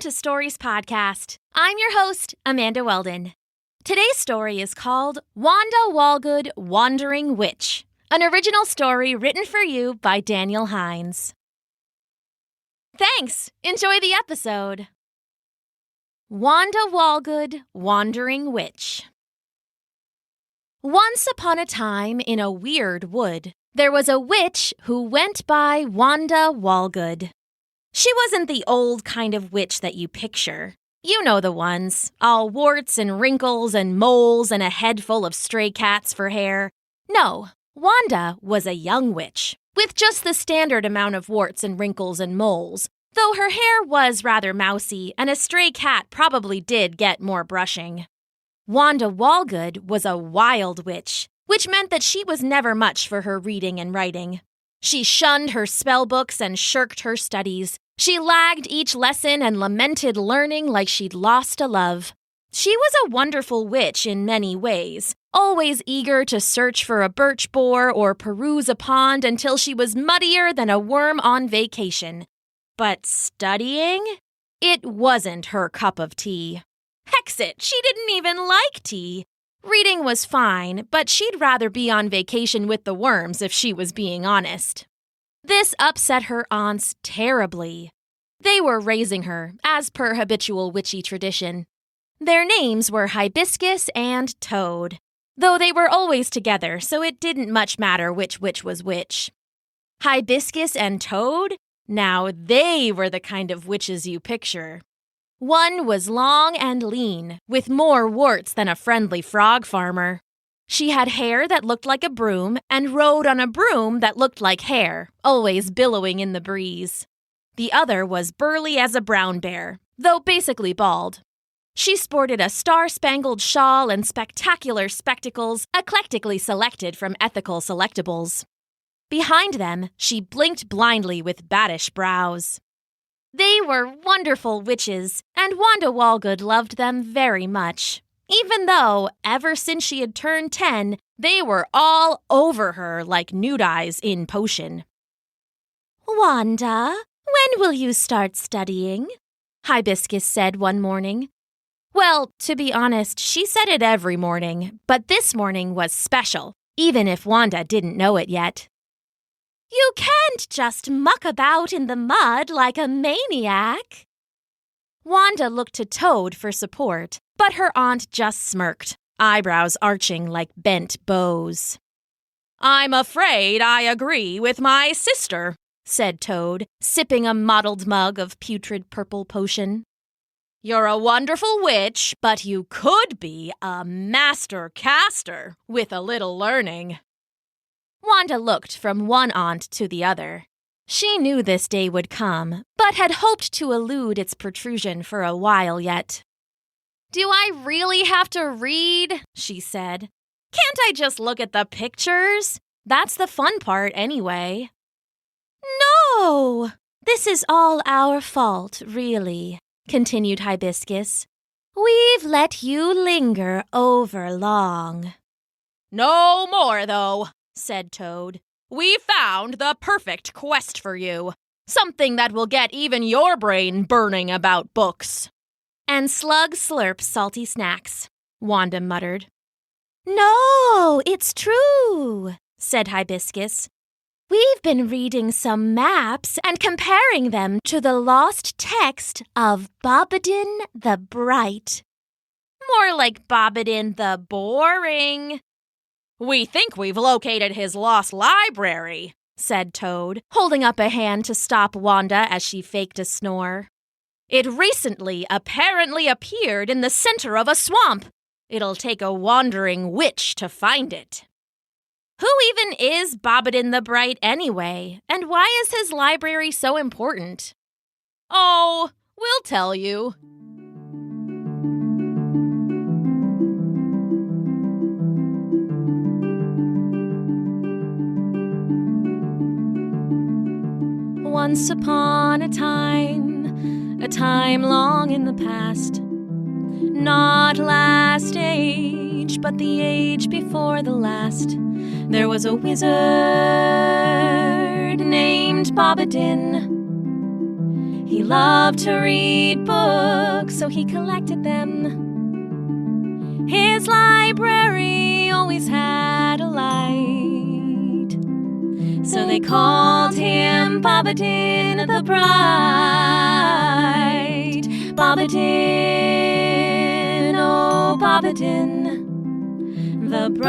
to Stories Podcast. I'm your host, Amanda Weldin. Today's story is called Wanda Walgood, Wandering Witch, an original story written for you by Daniel Hinds. Thanks! Enjoy the episode. Wanda Walgood, Wandering Witch. Once upon a time in a weird wood, there was a witch who went by Wanda Walgood. She wasn't the old kind of witch that you picture. You know the ones, all warts and wrinkles and moles and a head full of stray cats for hair. No, Wanda was a young witch, with just the standard amount of warts and wrinkles and moles, though her hair was rather mousy and a stray cat probably did get more brushing. Wanda Walgood was a wild witch, which meant that she was never much for her reading and writing. She shunned her spell books and shirked her studies. She lagged each lesson and lamented learning like she'd lost a love. She was a wonderful witch in many ways, always eager to search for a birch borer or peruse a pond until she was muddier than a worm on vacation. But studying? It wasn't her cup of tea. Hex it, she didn't even like tea. Reading was fine, but she'd rather be on vacation with the worms if she was being honest. This upset her aunts terribly. They were raising her, as per habitual witchy tradition. Their names were Hibiscus and Toad, though they were always together, so it didn't much matter which witch was which. Hibiscus and Toad? Now they were the kind of witches you picture. One was long and lean, with more warts than a friendly frog farmer. She had hair that looked like a broom and rode on a broom that looked like hair, always billowing in the breeze. The other was burly as a brown bear, though basically bald. She sported a star-spangled shawl and spectacular spectacles eclectically selected from ethical selectables. Behind them, she blinked blindly with baddish brows. They were wonderful witches, and Wanda Walgood loved them very much. Even though, ever since she had turned 10, they were all over her like nude eyes in potion. "Wanda, when will you start studying?" Hibiscus said one morning. Well, to be honest, she said it every morning, but this morning was special, even if Wanda didn't know it yet. "You can't just muck about in the mud like a maniac." Wanda looked to Toad for support, but her aunt just smirked, eyebrows arching like bent bows. "I'm afraid I agree with my sister," said Toad, sipping a mottled mug of putrid purple potion. "You're a wonderful witch, but you could be a master caster with a little learning." Wanda looked from one aunt to the other. She knew this day would come, but had hoped to elude its protrusion for a while yet. "Do I really have to read?" she said. "Can't I just look at the pictures? That's the fun part anyway." "No! This is all our fault, really," continued Hibiscus. "We've let you linger over long." "No more, though," said Toad. "We found the perfect quest for you. Something that will get even your brain burning about books." "And slugs slurp salty snacks," Wanda muttered. "No, it's true," said Hibiscus. "We've been reading some maps and comparing them to the lost text of Bobbadin the Bright." "More like Bobbadin the Boring." "We think we've located his lost library," said Toad, holding up a hand to stop Wanda as she faked a snore. "It recently apparently appeared in the center of a swamp. It'll take a wandering witch to find it." Who even is Bobbadin the Bright anyway, and why is his library so important? "Oh, we'll tell you." Once upon a time long in the past, not last age, but the age before the last, there was a wizard named Bobbadin. He loved to read books, so he collected them. His library always had a light, so they called him Bobbadin the Bright. Bobbadin, oh Bobbadin the Bright.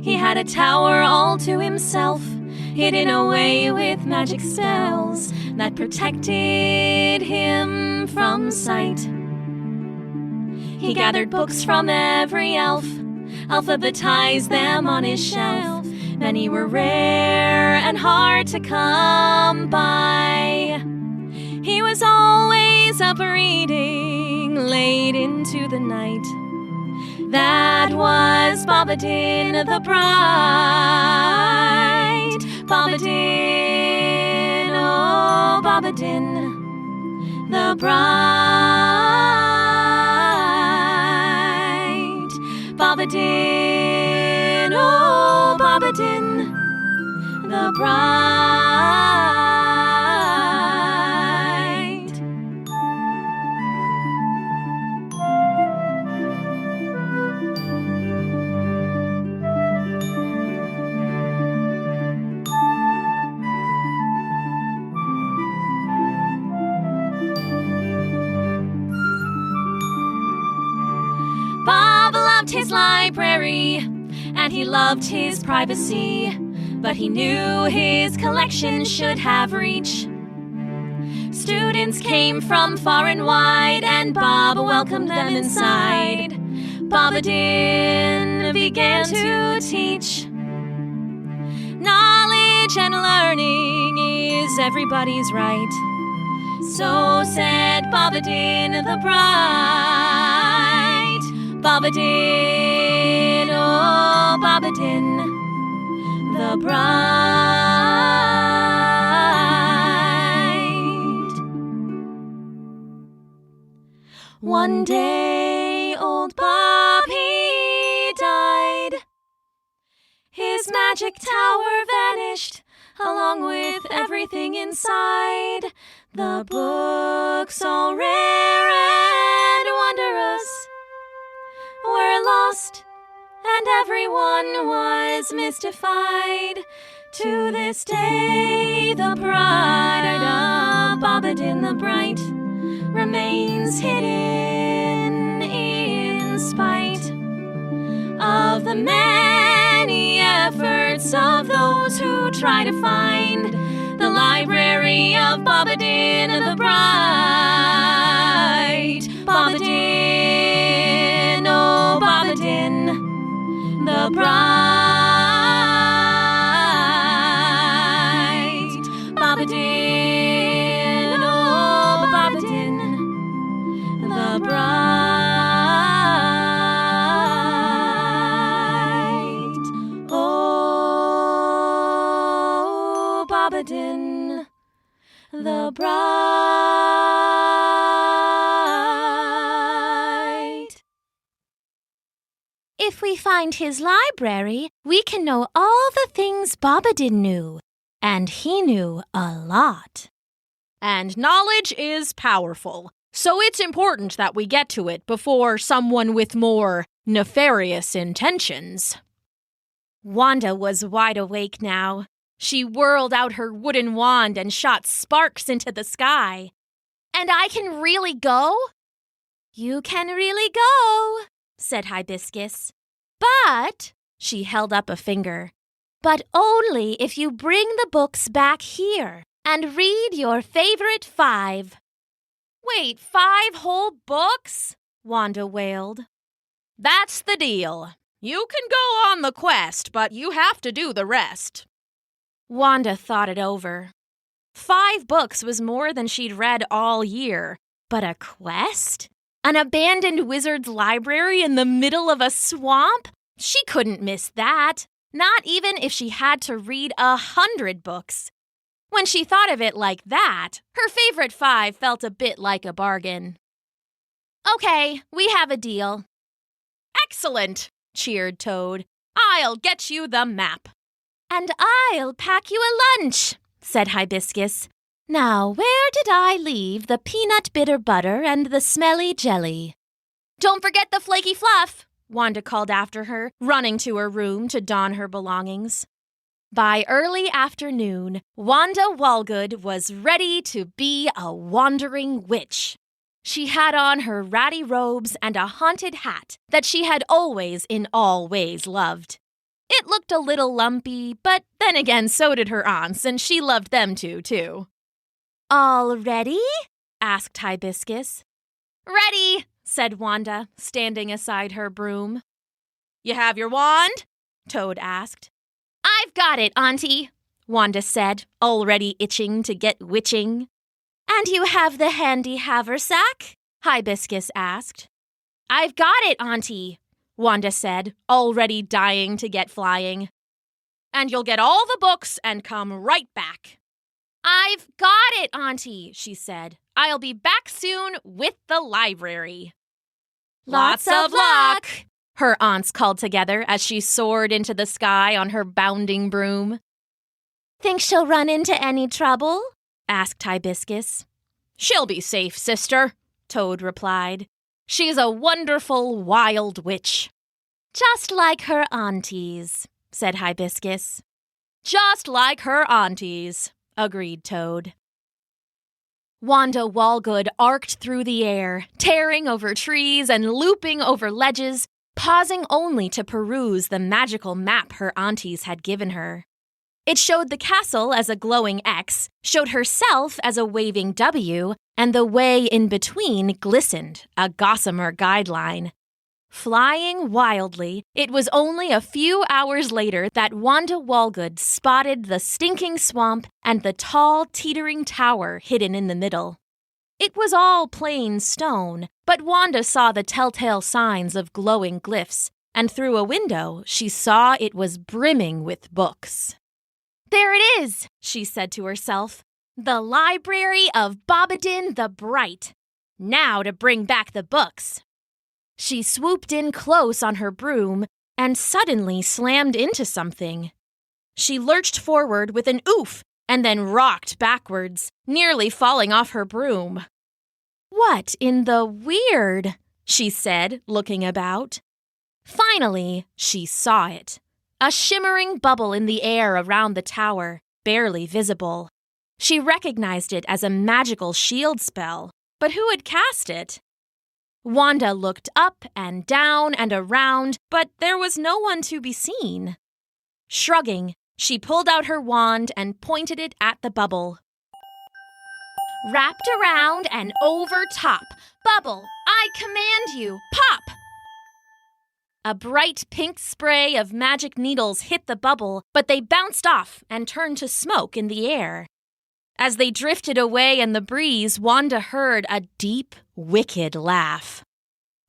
He had a tower all to himself, hidden away with magic spells that protected him from sight. He gathered books from every elf, alphabetized them on his shelf. Many were rare and hard to come by. He was always up reading late into the night. That was Bobbadin the Bright. Bobbadin, oh Bobbadin the Bright. Bobbadin, oh Bobbadin the Bright. Bob loved his library, and he loved his privacy, but he knew his collection should have reach. Students came from far and wide, and Bob welcomed them inside. Bobbadin began to teach. Knowledge and learning is everybody's right, so said Bobbadin the Bright. Bobbadin, oh Bobbadin the Bright. One day old Bob, he died. His magic tower vanished, along with everything inside. The books, all rare and wondrous, were lost, and everyone was mystified. To this day, the pride of Bobbadin the Bright remains hidden in spite of the many efforts of those who try to find the library of Bobbadin the Bright. Bobbadin, oh Bobbadin the Bright. Bobbadin, oh Bobbadin the Bright. Oh Bobbadin the Bright. If we find his library, we can know all the things Bobbadin knew. And he knew a lot. And knowledge is powerful, so it's important that we get to it before someone with more nefarious intentions. Wanda was wide awake now. She whirled out her wooden wand and shot sparks into the sky. And I can really go? You can really go, said Hibiscus. But, she held up a finger, but only if you bring the books back here and read your favorite 5. Wait, 5 whole books? Wanda wailed. That's the deal. You can go on the quest, but you have to do the rest. Wanda thought it over. 5 books was more than she'd read all year. But a quest? An abandoned wizard's library in the middle of a swamp? She couldn't miss that. Not even if she had to read 100 books. When she thought of it like that, her favorite 5 felt a bit like a bargain. Okay, we have a deal. Excellent, cheered Toad. I'll get you the map. "And I'll pack you a lunch," said Hibiscus. "Now, where did I leave the peanut bitter butter and the smelly jelly?" "Don't forget the flaky fluff," Wanda called after her, running to her room to don her belongings. By early afternoon, Wanda Walgood was ready to be a wandering witch. She had on her ratty robes and a haunted hat that she had always in all ways loved. It looked a little lumpy, but then again so did her aunts, and she loved them too. "All ready?" asked Hibiscus. "Ready," said Wanda, standing aside her broom. "You have your wand?" Toad asked. "I've got it, Auntie," Wanda said, already itching to get witching. "And you have the handy haversack?" Hibiscus asked. "I've got it, Auntie," Wanda said, already dying to get flying. "And you'll get all the books and come right back." "I've got it, Auntie," she said. "I'll be back soon with the library." "Lots of luck," her aunts called together as she soared into the sky on her bounding broom. "Think she'll run into any trouble?" asked Hibiscus. "She'll be safe, sister," Toad replied. "She's a wonderful wild witch." "Just like her aunties," said Hibiscus. "Just like her aunties," agreed Toad. Wanda Walgood arced through the air, tearing over trees and looping over ledges, pausing only to peruse the magical map her aunties had given her. It showed the castle as a glowing X, showed herself as a waving W, and the way in between glistened, a gossamer guideline. Flying wildly, it was only a few hours later that Wanda Walgood spotted the stinking swamp and the tall, teetering tower hidden in the middle. It was all plain stone, but Wanda saw the telltale signs of glowing glyphs, and through a window she saw it was brimming with books. "There it is," she said to herself. "The Library of Bobbadin the Bright. Now to bring back the books." She swooped in close on her broom and suddenly slammed into something. She lurched forward with an oof and then rocked backwards, nearly falling off her broom. "What in the weird?" she said, looking about. Finally, she saw it. A shimmering bubble in the air around the tower, barely visible. She recognized it as a magical shield spell, but who had cast it? Wanda looked up and down and around, but there was no one to be seen. Shrugging, she pulled out her wand and pointed it at the bubble. "Wrapped around and over top. Bubble, I command you, pop!" A bright pink spray of magic needles hit the bubble, but they bounced off and turned to smoke in the air. As they drifted away in the breeze, Wanda heard a deep, wicked laugh.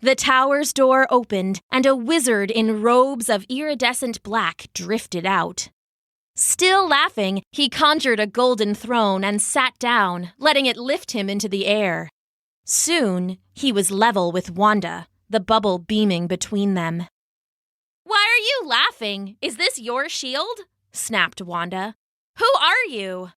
The tower's door opened, and a wizard in robes of iridescent black drifted out. Still laughing, he conjured a golden throne and sat down, letting it lift him into the air. Soon, he was level with Wanda, the bubble beaming between them. "Why are you laughing? Is this your shield?" snapped Wanda. "Who are you?"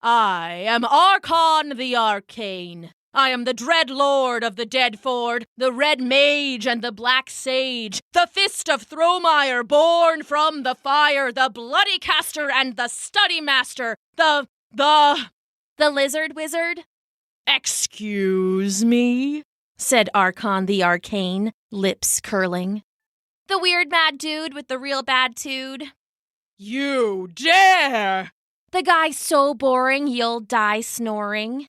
"I am Archon the Arcane. I am the dread lord of the Dead Ford, the red mage and the black sage, the fist of Thromire born from the fire, the bloody caster and the study master, the lizard wizard?" "Excuse me?" said Archon the Arcane, lips curling. "The weird mad dude with the real bad tude." "You dare!" "The guy so boring you'll die snoring."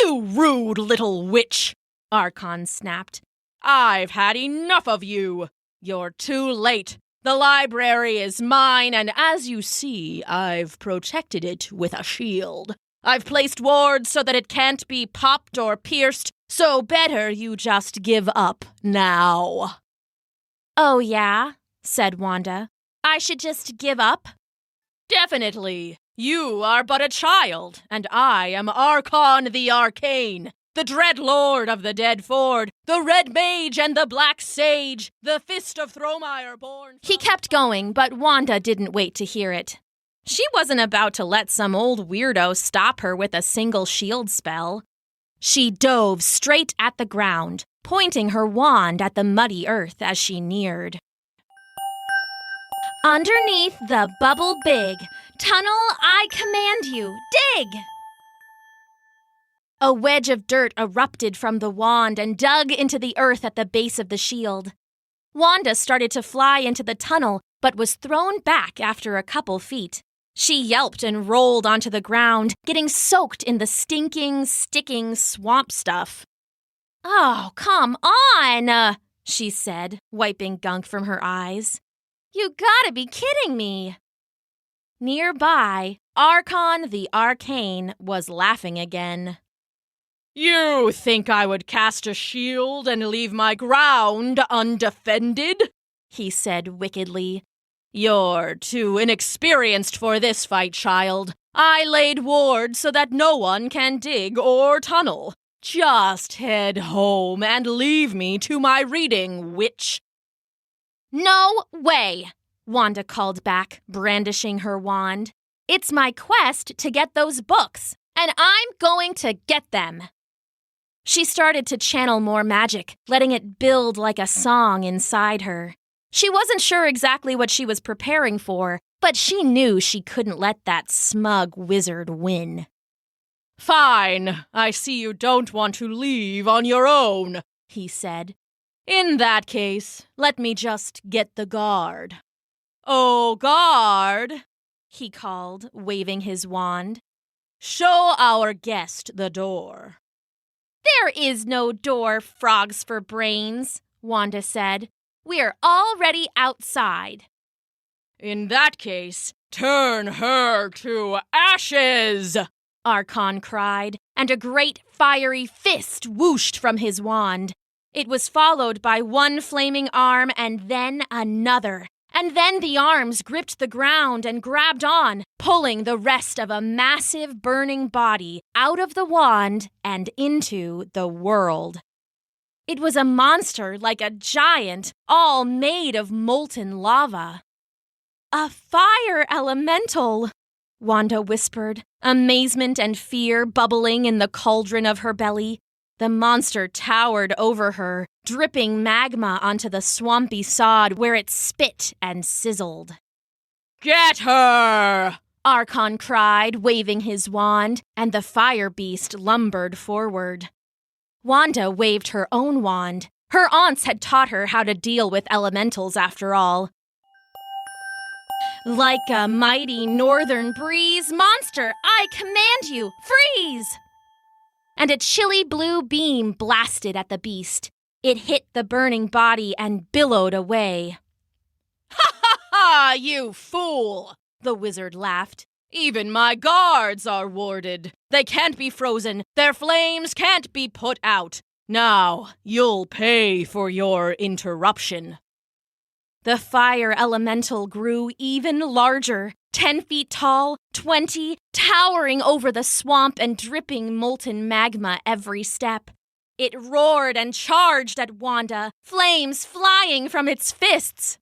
"You rude little witch!" Archon snapped. "I've had enough of you. You're too late. The library is mine, and as you see, I've protected it with a shield. I've placed wards so that it can't be popped or pierced, so better you just give up now." "Oh, yeah?" said Wanda. "I should just give up?" "Definitely. You are but a child, and I am Archon the Arcane. the dread lord of the dead ford, the red mage and the black sage, the fist of Thromire born... He kept going, but Wanda didn't wait to hear it. She wasn't about to let some old weirdo stop her with a single shield spell. She dove straight at the ground, pointing her wand at the muddy earth as she neared. Underneath the bubble big, tunnel I command you, dig! A wedge of dirt erupted from the wand and dug into the earth at the base of the shield. Wanda started to fly into the tunnel, but was thrown back after a couple feet. She yelped and rolled onto the ground, getting soaked in the stinking, sticking swamp stuff. "Oh, come on," she said, wiping gunk from her eyes. "You gotta be kidding me." Nearby, Archon the Arcane was laughing again. You think I would cast a shield and leave my ground undefended? He said wickedly. You're too inexperienced for this fight, child. I laid ward so that no one can dig or tunnel. Just head home and leave me to my reading, witch. No way, Wanda called back, brandishing her wand. It's my quest to get those books, and I'm going to get them. She started to channel more magic, letting it build like a song inside her. She wasn't sure exactly what she was preparing for, but she knew she couldn't let that smug wizard win. Fine, I see you don't want to leave on your own, he said. In that case, let me just get the guard. Oh, guard, he called, waving his wand. Show our guest the door. There is no door, frogs for brains, Wanda said. We're already outside. In that case, turn her to ashes, Archon cried, and a great fiery fist whooshed from his wand. It was followed by one flaming arm and then another. And then the arms gripped the ground and grabbed on, pulling the rest of a massive burning body out of the wand and into the world. It was a monster like a giant, all made of molten lava. A fire elemental, Wanda whispered, amazement and fear bubbling in the cauldron of her belly. The monster towered over her, dripping magma onto the swampy sod where it spit and sizzled. Get her! Archon cried, waving his wand, and the fire beast lumbered forward. Wanda waved her own wand. Her aunts had taught her how to deal with elementals after all. Like a mighty northern breeze, monster, I command you, freeze! And a chilly blue beam blasted at the beast. It hit the burning body and billowed away. Ha ha ha, you fool! The wizard laughed. Even my guards are warded. They can't be frozen. Their flames can't be put out. Now, you'll pay for your interruption. The fire elemental grew even larger, 10 feet tall, 20, towering over the swamp and dripping molten magma every step. It roared and charged at Wanda, flames flying from its fists.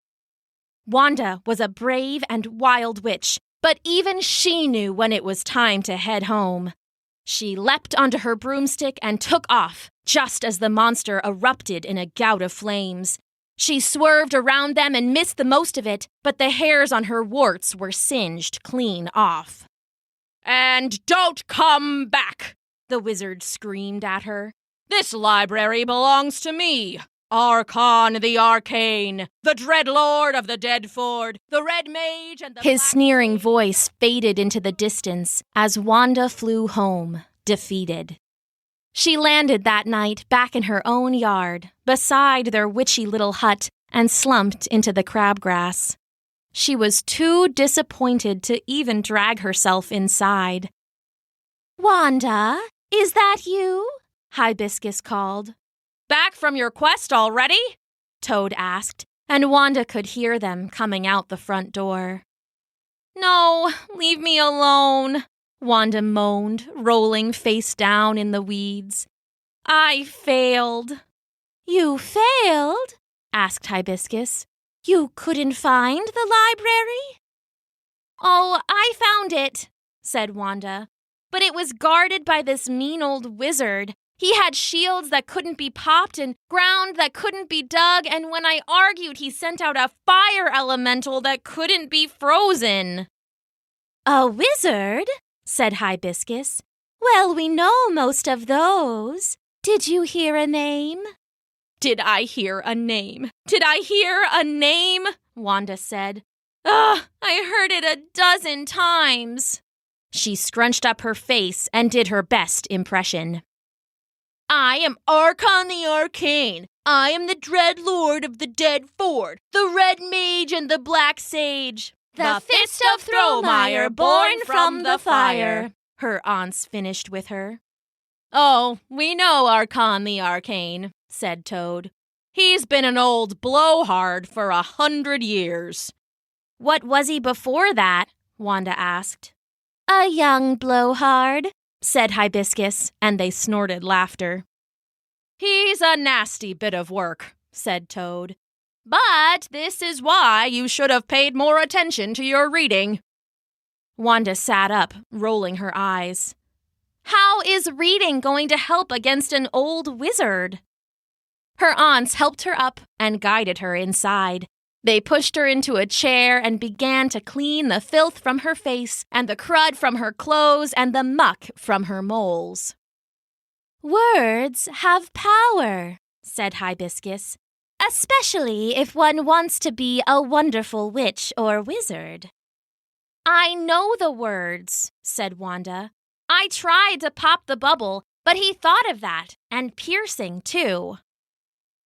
Wanda was a brave and wild witch, but even she knew when it was time to head home. She leapt onto her broomstick and took off, just as the monster erupted in a gout of flames. She swerved around them and missed the most of it, but the hairs on her warts were singed clean off. And don't come back, the wizard screamed at her. This library belongs to me, Archon the Arcane, the dread lord of the dead ford, the red mage and the His black sneering mage. Voice faded into the distance as Wanda flew home, defeated. She landed that night back in her own yard, beside their witchy little hut, and slumped into the crabgrass. She was too disappointed to even drag herself inside. Wanda, is that you? Hibiscus called. Back from your quest already? Toad asked, and Wanda could hear them coming out the front door. No, leave me alone, Wanda moaned, rolling face down in the weeds. I failed. You failed? Asked Hibiscus. You couldn't find the library? Oh, I found it, said Wanda. But it was guarded by this mean old wizard. He had shields that couldn't be popped and ground that couldn't be dug, and when I argued, he sent out a fire elemental that couldn't be frozen. A wizard? Said Hibiscus. Well, we know most of those. Did you hear a name? Did I hear a name? Did I hear a name? Wanda said. Ugh, I heard it 12 times. She scrunched up her face and did her best impression. I am Archon the Arcane. I am the Dread Lord of the Dead Ford, the Red Mage and the Black Sage. The Fist of Throwmire, born from the fire, her aunts finished with her. Oh, we know Archon the Arcane, said Toad. He's been an old blowhard for 100 years. What was he before that? Wanda asked. A young blowhard, said Hibiscus, and they snorted laughter. He's a nasty bit of work, said Toad. But this is why you should have paid more attention to your reading. Wanda sat up, rolling her eyes. How is reading going to help against an old wizard? Her aunts helped her up and guided her inside. They pushed her into a chair and began to clean the filth from her face and the crud from her clothes and the muck from her moles. Words have power, said Hibiscus, especially if one wants to be a wonderful witch or wizard. I know the words, said Wanda. I tried to pop the bubble, but he thought of that, and piercing, too.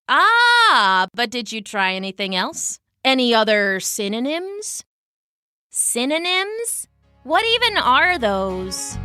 Ah, but did you try anything else? Any other synonyms? Synonyms? What even are those?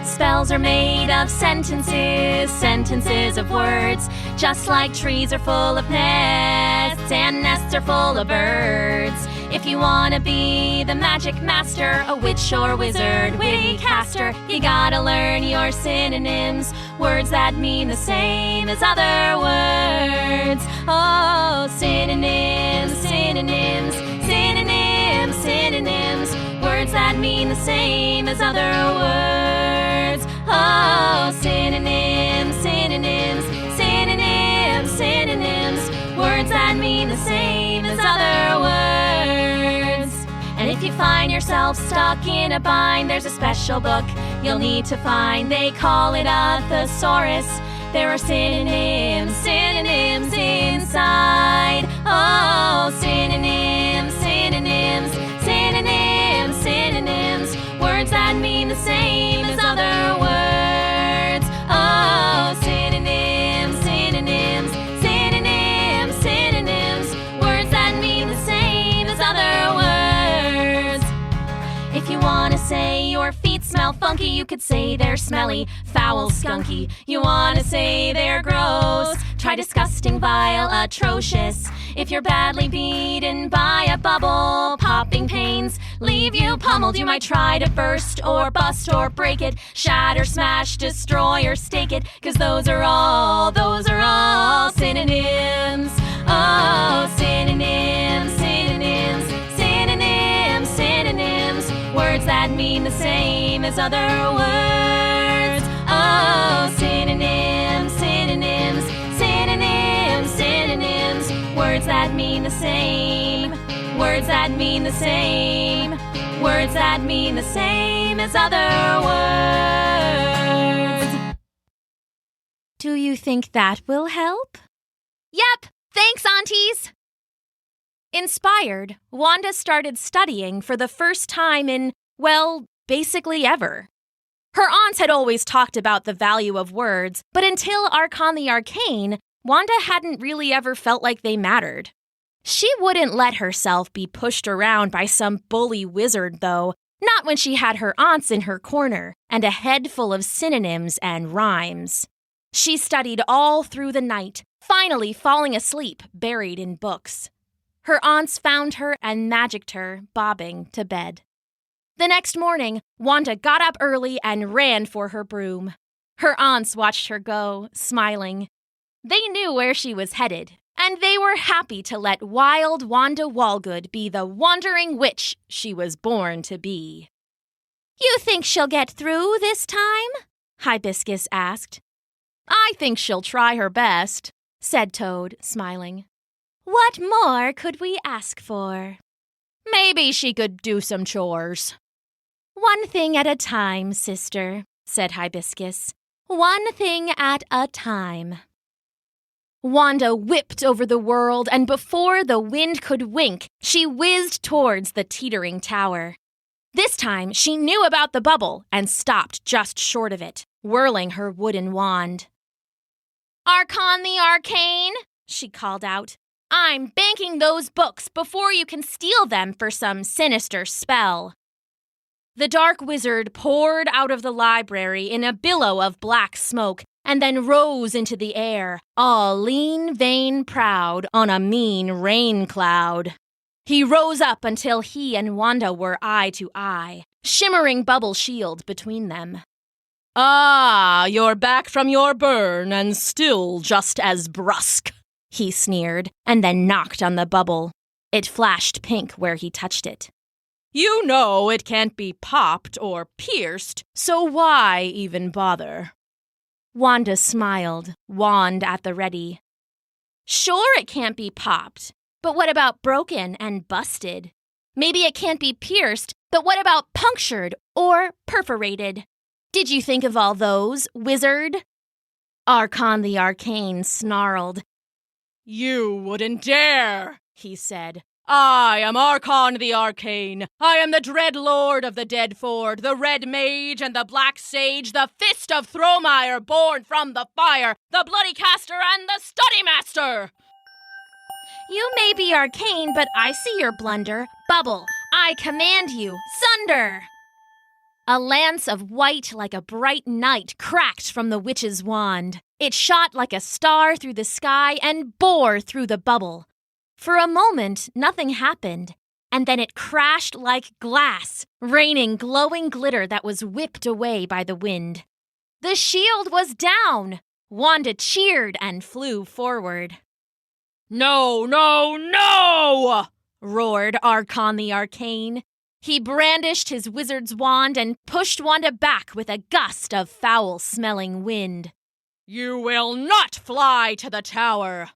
Spells are made of sentences, sentences of words, just like trees are full of nests, and nests are full of birds. If you want to be the magic master, a witch or wizard, witty caster, you gotta learn your synonyms, words that mean the same as other words. Oh, synonyms, synonyms, synonyms, synonyms, words that mean the same as other words. Oh, synonyms, synonyms, synonyms, synonyms, words that mean the same as other words. And if you find yourself stuck in a bind, there's a special book you'll need to find. They call it a thesaurus. There are synonyms, synonyms inside. Oh, synonyms, synonyms, synonyms, synonyms, words that mean the same as other words. Oh, synonyms, synonyms, synonyms, synonyms, words that mean the same as other words. If you want to say your feet smell funky, you could say they're smelly, foul, skunky. You want to say they're gross, try disgusting, vile, atrocious. If you're badly beaten by a bubble, popping pains leave you pummeled, you might try to burst or bust or break it, shatter, smash, destroy, or stake it, 'cause those are all synonyms. Oh, synonyms, synonyms, synonyms, synonyms, words that mean the same as other words. Oh, synonyms, synonyms, synonyms, synonyms, words that mean the same, words that mean the same, words that mean the same as other words. Do you think that will help? Yep, thanks, aunties. Inspired, Wanda started studying for the first time in, well, basically ever. Her aunts had always talked about the value of words, but until Archon the Arcane, Wanda hadn't really ever felt like they mattered. She wouldn't let herself be pushed around by some bully wizard, though, not when she had her aunts in her corner and a head full of synonyms and rhymes. She studied all through the night, finally falling asleep buried in books. Her aunts found her and magicked her, bobbing to bed. The next morning, Wanda got up early and ran for her broom. Her aunts watched her go, smiling. They knew where she was headed, and they were happy to let wild Wanda Walgood be the wandering witch she was born to be. "You think she'll get through this time?" Hibiscus asked. "I think she'll try her best," said Toad, smiling. "What more could we ask for?" "Maybe she could do some chores." "One thing at a time, sister," said Hibiscus. "One thing at a time." Wanda whipped over the world, and before the wind could wink, she whizzed towards the teetering tower. This time, she knew about the bubble and stopped just short of it, whirling her wooden wand. "Archon the Arcane," she called out, "I'm banking those books before you can steal them for some sinister spell." The dark wizard poured out of the library in a billow of black smoke and then rose into the air, all lean, vain, proud, on a mean rain cloud. He rose up until he and Wanda were eye to eye, shimmering bubble shield between them. "Ah, you're back from your burn and still just as brusque," he sneered, and then knocked on the bubble. It flashed pink where he touched it. "You know it can't be popped or pierced, so why even bother?" Wanda smiled, wand at the ready. "Sure it can't be popped, but what about broken and busted? Maybe it can't be pierced, but what about punctured or perforated? Did you think of all those, wizard?" Archon the Arcane snarled. "You wouldn't dare," he said. "I am Archon the Arcane. I am the dread lord of the Dead Ford, the Red Mage and the Black Sage, the Fist of Thromire born from the fire, the Bloody Caster and the Study Master." "You may be arcane, but I see your blunder. Bubble, I command you, sunder!" A lance of white like a bright night cracked from the witch's wand. It shot like a star through the sky and bore through the bubble. For a moment, nothing happened, and then it crashed like glass, raining glowing glitter that was whipped away by the wind. The shield was down! Wanda cheered and flew forward. "No, no, no!" roared Archon the Arcane. He brandished his wizard's wand and pushed Wanda back with a gust of foul-smelling wind. "You will not fly to the tower!"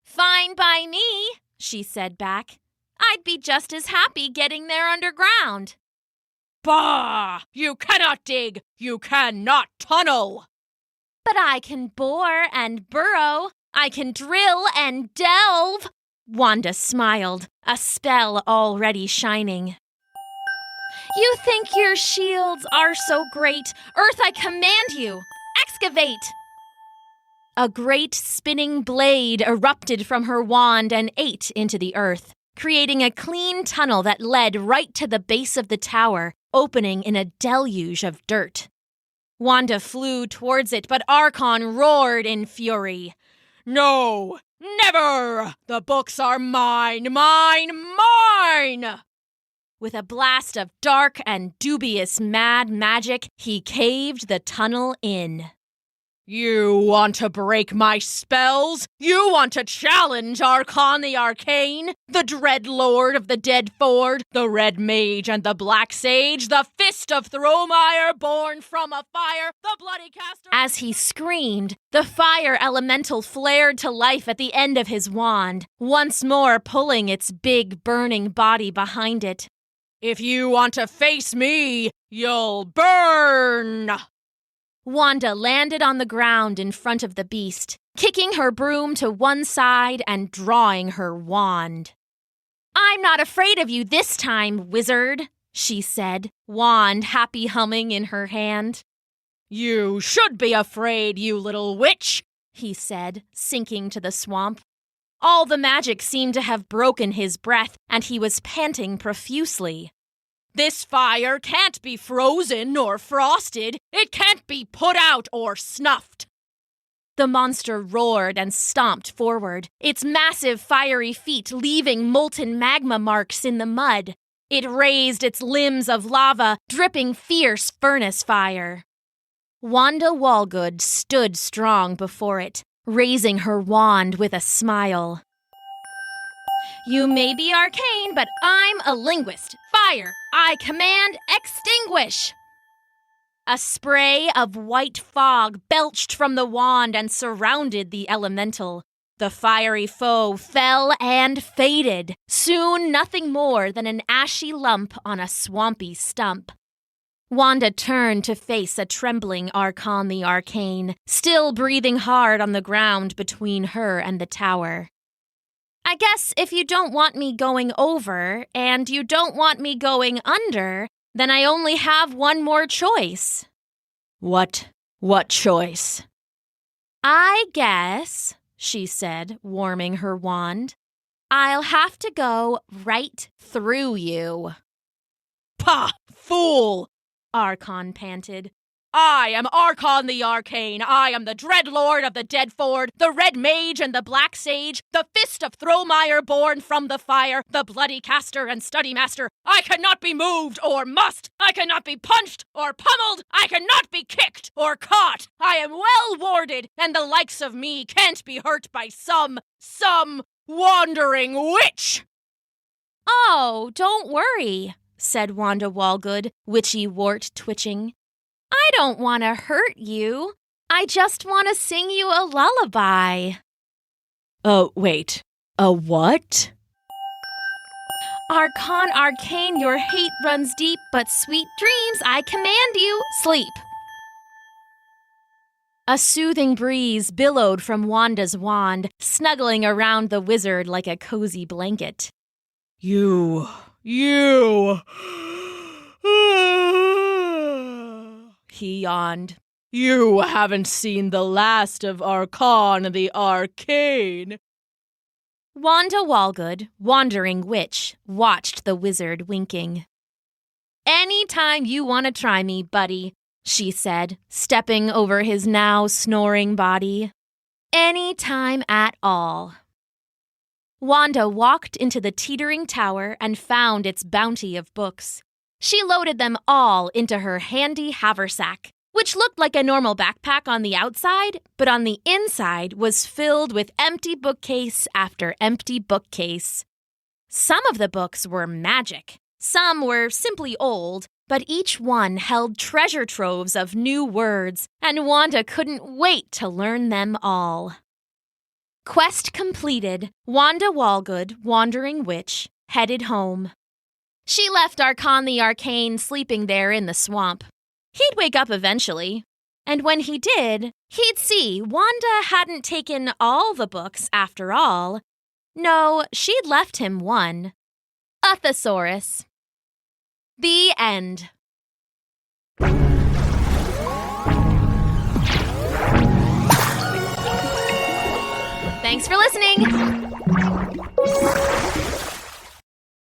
"Fine by me," she said back. "I'd be just as happy getting there underground." "Bah! You cannot dig! You cannot tunnel!" "But I can bore and burrow. I can drill and delve." Wanda smiled, a spell already shining. "You think your shields are so great. Earth, I command you, excavate!" A great spinning blade erupted from her wand and ate into the earth, creating a clean tunnel that led right to the base of the tower, opening in a deluge of dirt. Wanda flew towards it, but Archon roared in fury. "No! Never! The books are mine! Mine! Mine!" With a blast of dark and dubious mad magic, he caved the tunnel in. "You want to break my spells? You want to challenge Archon the Arcane, the Dread Lord of the Dead Ford, the Red Mage and the Black Sage, the Fist of Thromire born from a fire, the Bloody Caster—" As he screamed, the fire elemental flared to life at the end of his wand, once more pulling its big burning body behind it. "If you want to face me, you'll burn!" Wanda landed on the ground in front of the beast, kicking her broom to one side and drawing her wand. "I'm not afraid of you this time, wizard," she said, wand happy humming in her hand. "You should be afraid, you little witch," he said, sinking to the swamp. All the magic seemed to have broken his breath, and he was panting profusely. "This fire can't be frozen or frosted. It can't be put out or snuffed." The monster roared and stomped forward, its massive fiery feet leaving molten magma marks in the mud. It raised its limbs of lava, dripping fierce furnace fire. Wanda Walgood stood strong before it, raising her wand with a smile. You may be arcane, but I'm a linguist. Fire! I command extinguish! A spray of white fog belched from the wand and surrounded the elemental. The fiery foe fell and faded, soon nothing more than an ashy lump on a swampy stump. Wanda turned to face a trembling Archon the Arcane, still breathing hard on the ground between her and the tower. I guess if you don't want me going over, and you don't want me going under, then I only have one more choice. What choice? I guess, she said, warming her wand, I'll have to go right through you. Pah! Fool! Archon panted. I am Archon the Arcane. I am the Dread Lord of the Deadford, the Red Mage and the Black Sage, the Fist of Thromire born from the fire, the Bloody Caster and Study Master. I cannot be moved or must. I cannot be punched or pummeled. I cannot be kicked or caught. I am well warded, and the likes of me can't be hurt by some wandering witch. Oh, don't worry, said Wanda Walgood, witchy wart twitching. I don't want to hurt you. I just want to sing you a lullaby. Oh, wait. A what? Archon Arcane, your hate runs deep, but sweet dreams, I command you, sleep. A soothing breeze billowed from Wanda's wand, snuggling around the wizard like a cozy blanket. You. He yawned. You haven't seen the last of Archon the Arcane. Wanda Walgood, wandering witch, watched the wizard winking. Anytime you want to try me, buddy, she said, stepping over his now snoring body. Anytime at all. Wanda walked into the teetering tower and found its bounty of books. She loaded them all into her handy haversack, which looked like a normal backpack on the outside, but on the inside was filled with empty bookcase after empty bookcase. Some of the books were magic. Some were simply old, but each one held treasure troves of new words, and Wanda couldn't wait to learn them all. Quest completed, Wanda Walgood, wandering witch, headed home. She left Archon the Arcane sleeping there in the swamp. He'd wake up eventually, and when he did, he'd see Wanda hadn't taken all the books after all. No, she'd left him one. A thesaurus. The end. Thanks for listening!